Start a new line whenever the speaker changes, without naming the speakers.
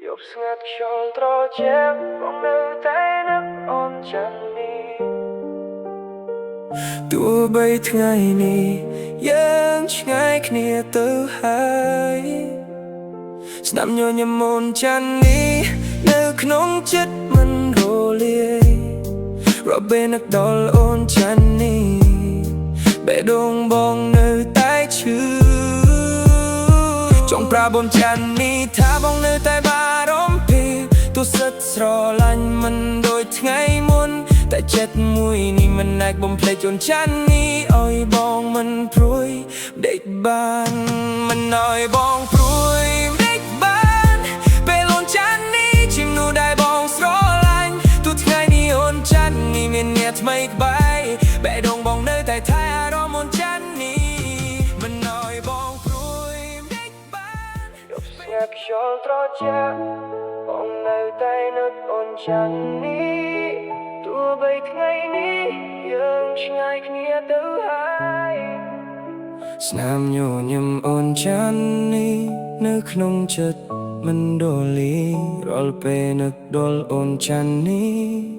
យប់ស្ងាត់ខ្យល់ត្រជាក់បងនៅតែនឹកអូនចាស់នេះទោះបីថ្ងៃនេះយើងឆ្ងាយគ្នាទៅហើយស្នាមញញឹមអូនចាស់នេះនៅក្នុងចិត្តមិនរលាយរាប់ពេលនឹកដល់អូនចាស់នេះបេះដូងបងនៅតែឈឺចង់ប្រាប់អូនចាស់នេះថាបងនៅតែបារម្ភពីទោះសិតស្រឡាញ់មិនដូចថ្ងៃមុនតែចិត្តមួយនេះមិនអាចបំភ្លេចអូនចាស់នេះឲ្យបងមិនព្រួយដេកបានមិនឲ្យបងព្រួយដេកបានពេលអូនចាស់នេះជាមនុស្សដែលបងស្រឡាញ់ទោះថ្ងៃនេះអូនចាស់នេះមានអ្នកថ្មីក្បែរបេះដូងបងនៅតែថែអារម្មណ៍អូនចាស់នេះមិនឲ្យបងព្រួយដេកបានយប់ស្ងាត់ខ្យល់ត្រជាក់បងនៅតែនឹកអូនចាស់នេះទោះបីថ្ងៃនេះយើងឆ្ងាយគ្នាទៅហើយស្នាមញញឹមអូនចាស់នេះនៅក្នុងចិត្តមិនដលីរាល់ពេលនឹកដល់អូនចាស់នេះ